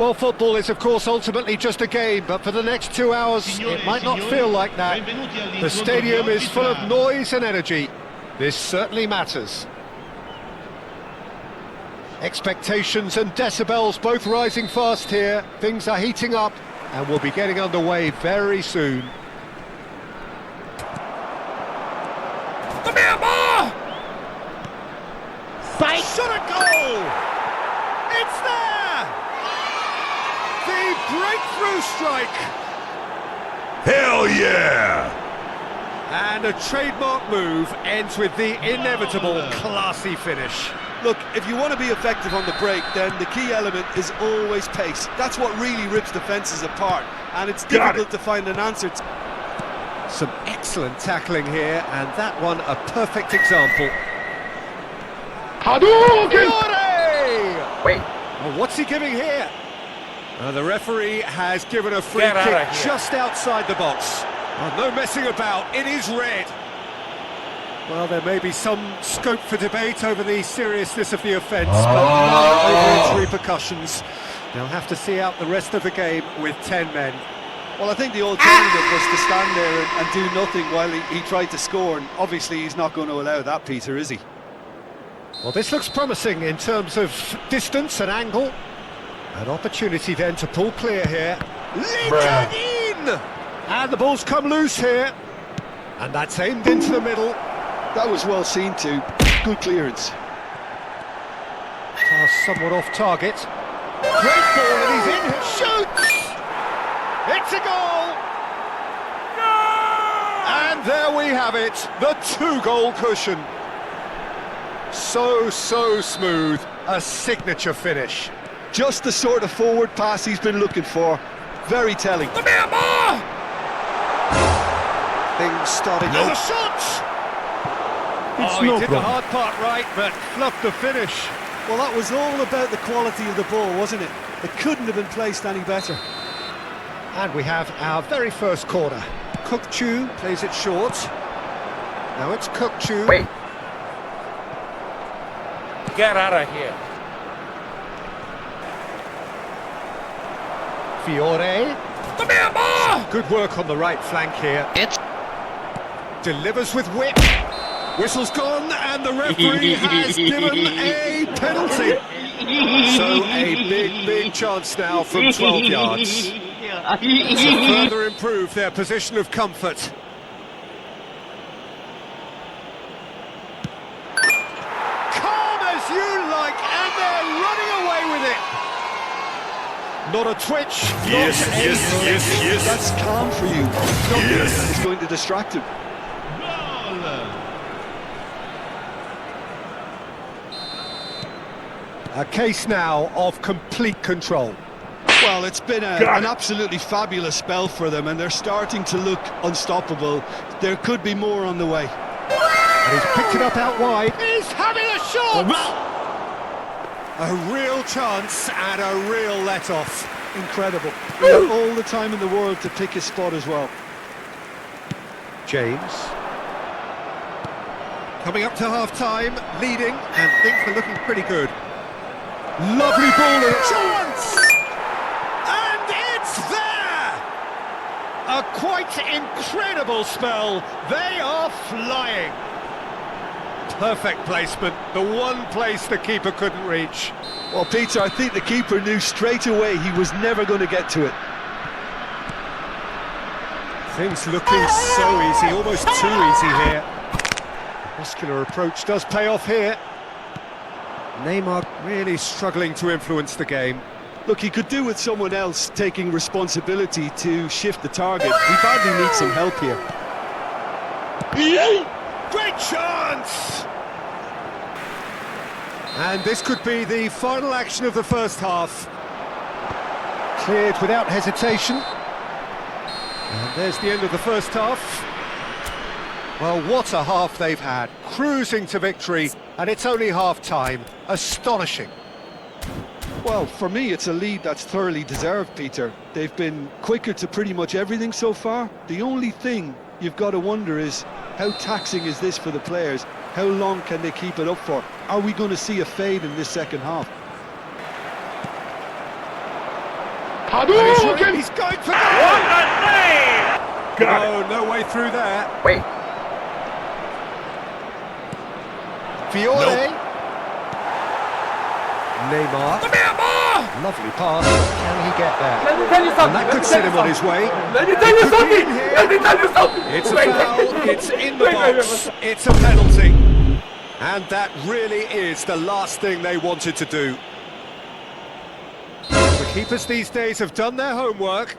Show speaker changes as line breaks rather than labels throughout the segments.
Well, football is, of course, ultimately just a game, but for the next 2 hours, it might not feel like that. The stadium is full of noise and energy. This certainly matters. Expectations and decibels both rising fast here. Things are heating up, and we'll be getting underway very soon.
Fight!
Shot a goal! It's there! The breakthrough strike!
Hell yeah!
And a trademark move ends with the inevitable classy finish.
Look, if you want to be effective on the break, then the key element is always pace. That's what really rips defences apart, and it's difficult to find an answer to.
Some excellent tackling here, and that one a perfect example.
Wait.
Well, what's he giving here? The referee has given a free
Get out
kick
of here.
just outside the box. No messing about, it is red. Well, there may be some scope for debate over the seriousness of the offence, but none over its repercussions. They'll have to see out the rest of the game with 10 men.
Well, I think the alternative was to stand there and do nothing while he tried to score, and obviously he's not going to allow that, Peter, is he?
Well, this looks promising in terms of distance and angle. An opportunity then to pull clear here. Lincoln in! And the ball's come loose here. And that's aimed into the middle.
That was well seen too. Good clearance.
Pass somewhat off target. Great ball and he's in. Shoots! It's a goal! And there we have it, the 2-goal cushion. So smooth, a signature finish.
Just the sort of forward pass he's been looking for. Very telling.
Things starting
Nope.
with a shot!
It's
He
no
did the
problem.
hard part right, but fluffed the finish.
Well, that was all about the quality of the ball, wasn't it? It couldn't have been placed any better.
And we have our very first corner. Kukçu plays it short. Now it's Kukçu.
Wait. Get out of here.
Fiore. Good work on the right flank here.
It's
Delivers with whip. Whistle's gone, and the referee has given a penalty. So a big chance now from 12 yards. To further improve their position of comfort. Calm as you like, and they're running away with it. Not a twitch.
Yes,
not a
yes.
That's calm for you. Nothing
Yes.
is going to distract him.
A case now of complete control.
Well, it's been an absolutely fabulous spell for them, and they're starting to look unstoppable. There could be more on the way.
And he's picked it up out wide. He's having a shot! A real chance and a real let-off.
Incredible. He had all the time in the world to pick his spot as well.
James. Coming up to half-time, leading, and things are looking pretty good. Lovely ball and chance! And it's there! A quite incredible spell. They are flying. Perfect placement, the one place the keeper couldn't reach.
Well, Peter, I think the keeper knew straight away he was never going to get to it.
Things looking so easy, almost too easy here. Muscular approach does pay off here. Neymar really struggling to influence the game.
Look, he could do with someone else taking responsibility to shift the target. He badly needs some help here.
Great chance! And this could be the final action of the first half. Cleared without hesitation. And there's the end of the first half. Well, what a half they've had. Cruising to victory, and it's only half-time. Astonishing.
Well, for me, it's a lead that's thoroughly deserved, Peter. They've been quicker to pretty much everything so far. The only thing you've got to wonder is, how taxing is this for the players? How long can they keep it up for? Are we going to see a fade in this second half?
He's going for goal!
What a save!
Oh, no way through there.
Wait.
Fiore.
Nope.
Neymar. Lovely pass. Can he get there?
Let me tell you
And
something.
that could set him on his way.
Let me tell you something. Let me tell you something.
It's a foul. It's in the box. It's a penalty. And that really is the last thing they wanted to do. The keepers these days have done their homework.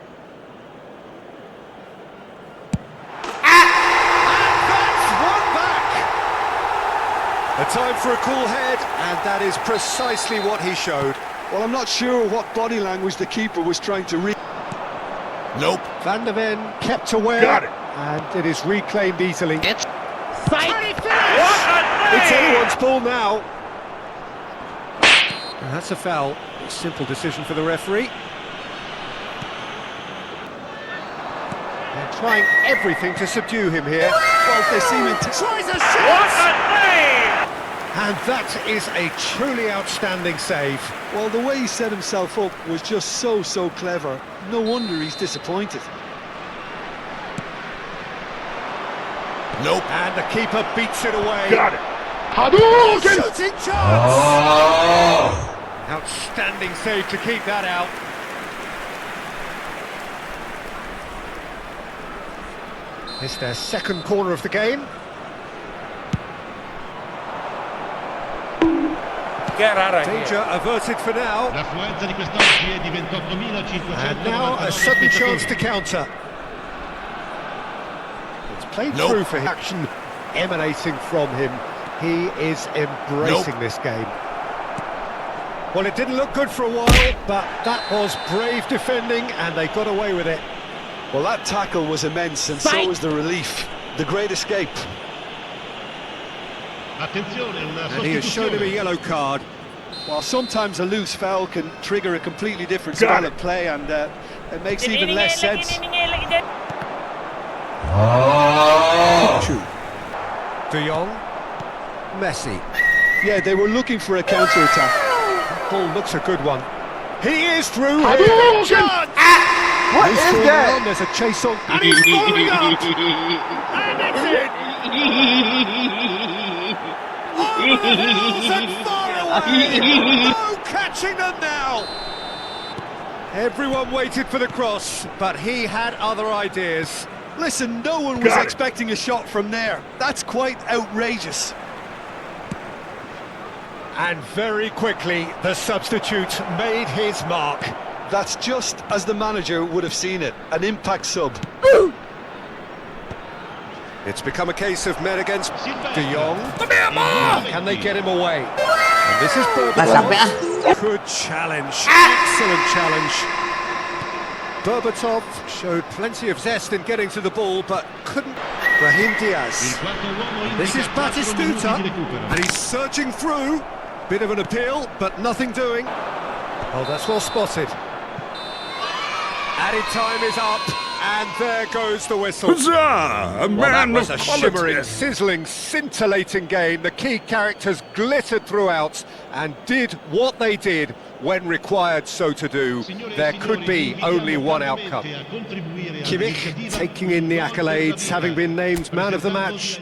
A time for a cool head, and that is precisely what he showed.
Well, I'm not sure what body language the keeper was trying to read.
Nope.
Van der Ven kept away.
Got it.
And it is reclaimed easily.
It's
What
a
It's
save!
anyone's ball now. And that's a foul. Simple decision for the referee. They're trying everything to subdue him here.
Well, they seem to...
Tries a
What
shot!
a save!
And that is a truly outstanding save.
Well, the way he set himself up was just so clever. No wonder he's disappointed.
Nope.
And the keeper beats it away.
Got it.
Shooting chance! Outstanding save to keep that out. It's their second corner of the game.
Get out of
Danger
here.
averted for now.
L'affluenza di quest'oggi è di 28.599
And now a sudden chance to counter. It's played
Nope.
through for him. Action emanating from him. He is embracing this game. Well, it didn't look good for a while, but that was brave defending, and they got away with it.
Well, that tackle was immense, and so was the relief. The great escape.
Attenzione, una
And he has shown him a
sostituzione.
yellow card.
While sometimes a loose foul can trigger a completely different
Got
style
it.
of play, and it makes even less sense.
De Jong, Messi.
Yeah, they were looking for a counter-attack.
Ball looks a good one. He is through here. Chance!
What
Loose
is
ball
that?
down, there's a chase on.
And he's following up! And it's in!
Over the hills and far away! No catching them now! Everyone waited for the cross, but he had other ideas.
Listen, no one was
Got it.
expecting a shot from there. That's quite outrageous.
And very quickly, the substitute made his mark.
That's just as the manager would have seen it. An impact sub.
It's become a case of men against
Silva.
De Jong. Can they get him away? And this is
Sampai
Berbatov. Good challenge. Excellent challenge. Berbatov showed plenty of zest in getting to the ball, but couldn't. Brahim
Il
Diaz.
quarto uomo
This is
indica 4 minuti
Batistuta,
di recupero.
and he's surging through. Bit of an appeal, but nothing doing. Oh, that's well spotted. Added time is up, and there goes the whistle.
Huzzah! A
Well, that
man
was
of
a
quality.
shimmering, sizzling, scintillating game. The key characters glittered throughout and did what they did when required so to do. There could be only one outcome. Kimmich taking in the accolades, having been named man of the match.